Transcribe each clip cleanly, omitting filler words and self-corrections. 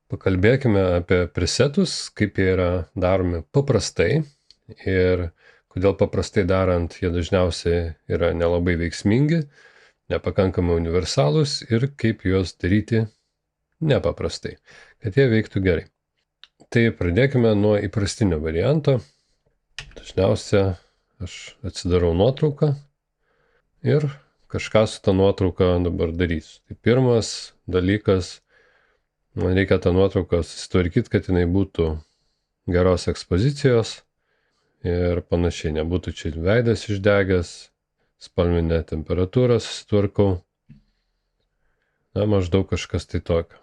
Pakalbėkime apie presetus, kaip jie yra daromi paprastai ir kodėl paprastai darant jie dažniausiai yra nelabai veiksmingi, nepakankamai universalūs ir kaip juos daryti nepaprastai, kad jie veiktų gerai. Tai pradėkime nuo įprastinio varianto. Dažniausia aš atsidarau nuotrauką ir kažką su ta nuotrauka dabar darysiu. Tai pirmas dalykas, man reikia tą nuotrauką susitvarkyti, kad jinai būtų geros ekspozicijos ir panašiai. Nebūtų čia veidas išdegęs, spalvinę temperatūrą susitvarkau. Maždaug kažkas tai tokio.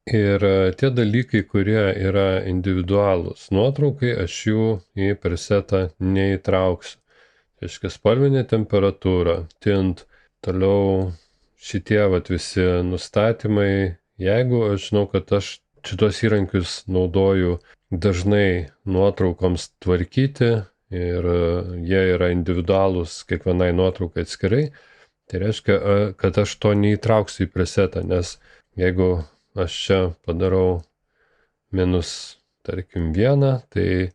Ir tie dalykai, kurie yra individualūs nuotraukai, aš jų į presetą neįtrauksiu. Tai reiškia spalvinė temperatūra, tint, toliau šitie visi nustatymai. Jeigu aš žinau, kad aš šitos įrankius naudoju dažnai nuotraukoms tvarkyti ir jie yra individualūs kiekvienai nuotraukai atskirai, tai reiškia, kad aš to neįtrauksiu į presetą, nes jeigu aš čia padarau -1, tai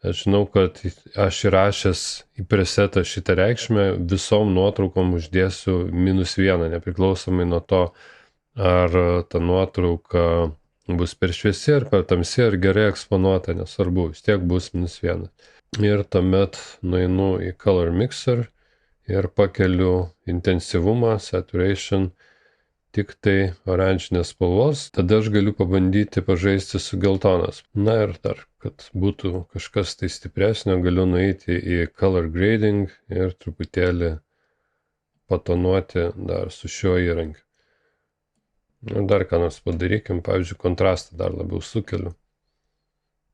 aš žinau, kad aš įrašęs į presetą šitą reikšmę visom nuotraukom uždėsiu -1, nepriklausomai nuo to, ar ta nuotrauka bus per šviesi, ar per tamsi, ar gerai eksponuota, nesvarbu, vis tiek bus -1. Ir tuomet nueinu į Color Mixer ir pakeliu intensyvumą, saturation, tik tai oranžinės spalvos, tada aš galiu pabandyti pažaisti su geltonas. Na ir dar, kad būtų kažkas tai stipresnio, galiu nueiti į Color Grading ir truputėlį patonuoti dar su šiuo įrankiu. Ir dar ką nors padarykim, pavyzdžiui, kontrastą dar labiau sukeliu.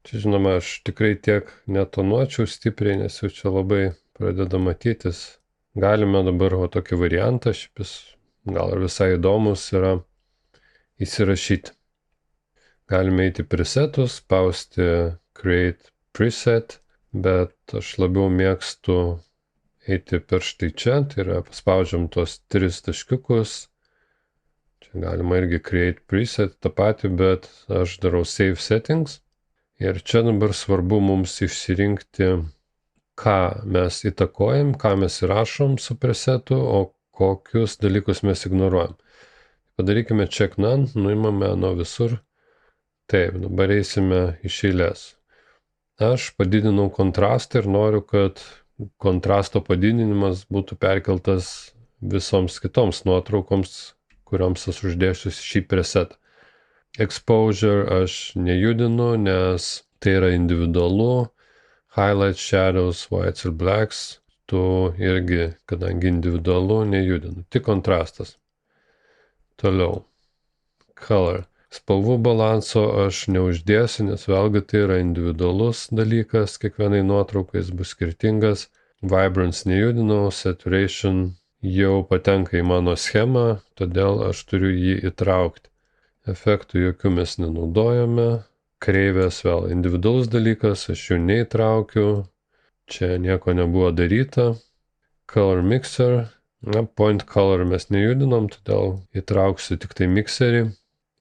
Čia žinoma, aš tikrai tiek netonuočiau stipriai, nes jau čia labai pradeda matytis. Galime dabar tokį variantą, šipis gal ir visai įdomus yra įsirašyti. Galime eiti presetus, spausti Create Preset, bet aš labiau mėgstu eiti per štai čia, tai yra paspaudžiam tuos 3 taškiukus. Čia galima irgi Create Preset tą patį, bet aš darau Save Settings. Ir čia dabar svarbu mums išsirinkti, ką mes įtakojam, ką mes įrašom su presetu, o kokius dalykus mes ignoruojam. Padarykime check none, nuimame nuo visur. Taip, dabar eisime iš eilės. Aš padidinau kontrastą ir noriu, kad kontrasto padidinimas būtų perkeltas visoms kitoms nuotraukoms, kurioms aš uždėsiu šį presetą. Exposure aš nejudinu, nes tai yra individualu. Highlights, shadows, whites ir blacks, tu irgi, kadangi individualu, nejudinu, tik kontrastas. Toliau. Color. Spalvų balanso aš neuždėsiu, nes vėlgi tai yra individualus dalykas, kiekvienai nuotraukai jis bus skirtingas. Vibrance nejudinau, saturation jau patenka į mano schemą, todėl aš turiu jį įtraukti. Efektų jokių mes nenaudojame. Kreivės vėl individualus dalykas, aš jų neįtraukiu. Čia nieko nebuvo daryta. Color Mixer. Point Color mes nejudinom, todėl įtrauksiu tik tai mixerį.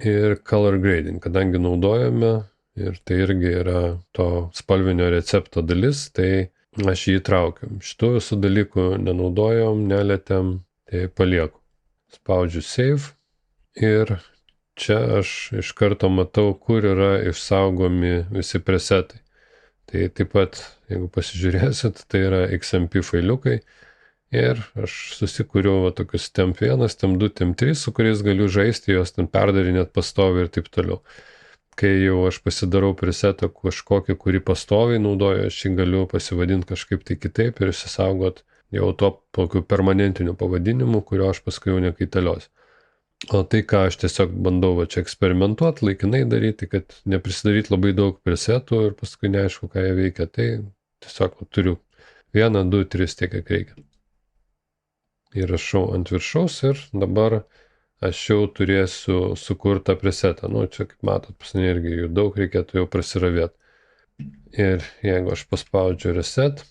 Ir Color Grading, kadangi naudojame, ir tai irgi yra to spalvinio recepto dalis, tai aš jį įtraukiu. Šitų visų dalykų nenaudojom, nelietėm, tai palieku. Spaudžiu Save ir čia aš iš karto matau, kur yra išsaugomi visi presetai. Tai taip pat, jeigu pasižiūrėsit, tai yra XMP failiukai. Ir aš susikūriau tokius temp 1, temp 2, temp 3, su kuriais galiu žaisti, juos ten perdarinėt pastoviai ir taip toliau. Kai jau aš pasidarau presetą kažkokį, kurį pastoviai naudoju, aš jį galiu pasivadinti kažkaip tai kitaip ir išsisaugot jau to tokiu permanentiniu pavadinimu, kurio aš paskui jau nekaitaliosiu. O tai, ką aš tiesiog bandau čia eksperimentuoti, laikinai daryti, kad neprisidaryti labai daug presetų ir paskui neaišku, ką jie veikia, tai tiesiog turiu 1, 2, 3 tiek, kiek reikia. Įrašau ant viršaus ir dabar aš jau turėsiu sukurtą presetą. Čia, kaip matot, pas mane irgi jų daug, reikėtų jau prasiravėti. Ir jeigu aš paspaudžiu Reset,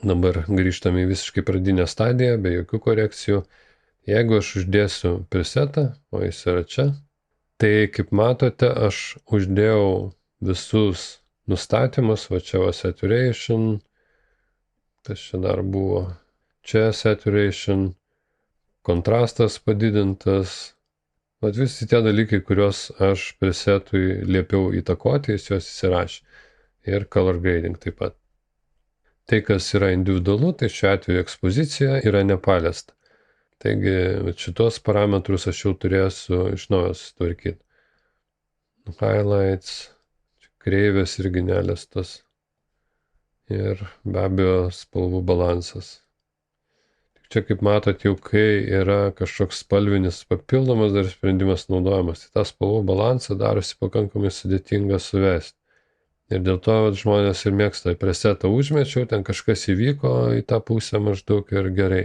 dabar grįžtame į visiškai pradinę stadiją, be jokių korekcijų. Jeigu aš uždėsiu presetą, o jis yra čia, Tai kaip matote, aš uždėjau visus nustatymus, va čia va saturation, kas čia dar buvo, čia saturation, kontrastas padidintas, vat visi tie dalykai, kuriuos aš presetui liepiau įtakoti, jis juos įsirašė. Ir color grading taip pat. Tai, kas yra individualu, tai šiuo atveju ekspozicija yra nepaliesta. Taigi šitos parametrus aš jau turėsiu iš naujo sutvarkyti. Highlights, kreivės irgi neliestos. Ir be abejo spalvų balansas. Čia kaip matot, jau kai yra kažkoks spalvinis papildomas dar sprendimas naudojamas, tai tą spalvų balansą darosi pakankamai sudėtinga suvesti. Ir dėl to žmonės ir mėgsta presetą užmečiau, ten kažkas įvyko į tą pusę maždaug ir gerai.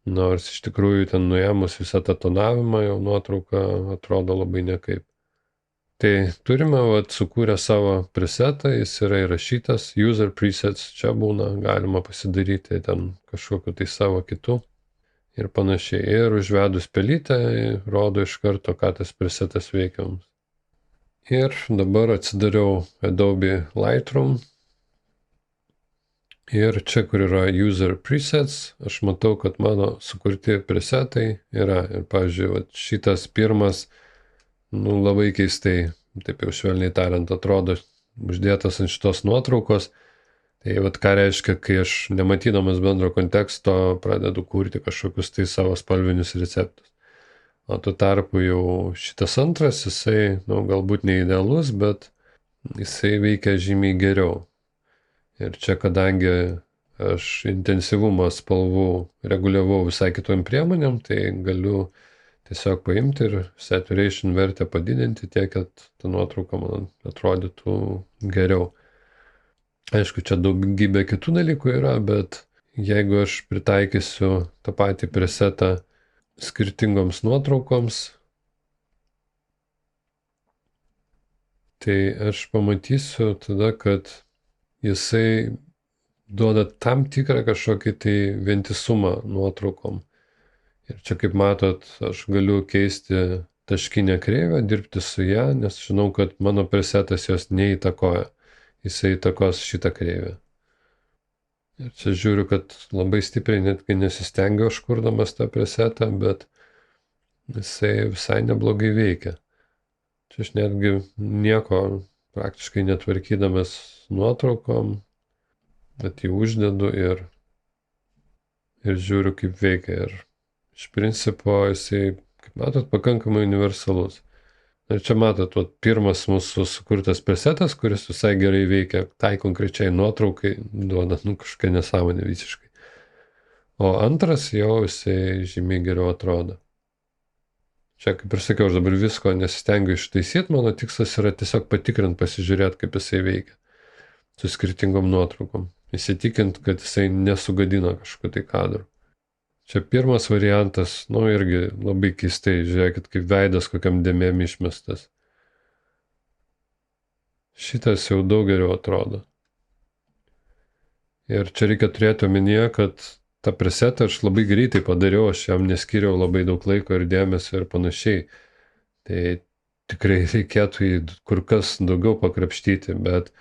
Nors iš tikrųjų ten nuėmus visą tą tonavimą, jau nuotrauka atrodo labai nekaip. Tai turime sukūrę savo presetą, jis yra įrašytas, user presets čia būna, galima pasidaryti ten kažkokiu tai savo kitų ir panašiai. Ir užvedus pelytę, rodo iš karto, ką tas presetas veikia mums. Ir dabar atsidariau Adobe Lightroom. Ir čia, kur yra User Presets, aš matau, kad mano sukurti presetai yra. Ir, pavyzdžiui, šitas pirmas, labai keistai, taip jau švelniai tariant, atrodo uždėtas ant šitos nuotraukos. Tai ką reiškia, kai aš nematydamas bendro konteksto pradedu kurti kažkokius tai savo spalvinius receptus. O tuo tarpu jau šitas antras, jisai, galbūt neidealus, bet jisai veikia žymiai geriau. Ir čia, kadangi aš intensyvumą spalvų reguliavau visai kitom priemonėm, tai galiu tiesiog paimti ir saturation vertę padidinti tiek, kad ta nuotrauka man atrodytų geriau. Aišku, čia daugybė kitų dalykų yra, bet jeigu aš pritaikysiu tą patį presetą skirtingoms nuotraukoms, tai aš pamatysiu tada, kad jisai duoda tam tikrą kažkokį tai vientisumą nuotraukom. Ir čia, kaip matot, aš galiu keisti taškinę kreivę, dirbti su ją, nes žinau, kad mano presetas jos neįtakoja. Jisai įtakos šitą kreivę. Ir čia žiūriu, kad labai stipriai netgi nesistengiu aš kurdamas tą presetą, bet jisai visai neblogai veikia. Čia aš netgi nieko praktiškai netvarkydamas nuotraukom, bet jį uždedu ir žiūriu, kaip veikia. Ir iš principo jisai, kaip matot, pakankamai universalus. Ir čia matot, pirmas mūsų sukurtas presetas, kuris visai gerai veikia tai konkrečiai nuotraukai, duoda kažkokią nesąmonę visiškai. O antras jau jisai žymiai geriau atrodo. Čia, kaip ir sakiau, aš dabar visko nesistengiu ištaisyti, mano tikslas yra tiesiog patikrinti, pasižiūrėti, kaip jisai veikia su skirtingom nuotraukom. Įsitikint, kad jisai nesugadina kažkokiu tai kadru. Čia pirmas variantas, irgi labai keistai, žiūrėkit, kaip veidas kokiam dėmėm išmestas. Šitas jau daug geriau atrodo. Ir čia reikia turėti omenyje, kad tą presetą aš labai greitai padariau, aš jam neskiriau labai daug laiko ir dėmesio ir panašiai. Tai tikrai reikėtų jį kur kas daugiau pakrapštyti, bet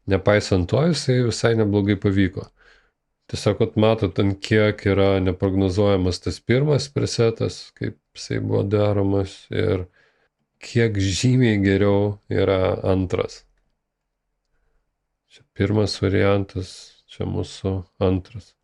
nepaisant to, jisai visai neblogai pavyko. Tiesiog matot, ant kiek yra neprognozuojamas tas pirmas presetas, kaip jisai buvo daromas ir kiek žymiai geriau yra antras. Čia pirmas variantas, čia mūsų antras.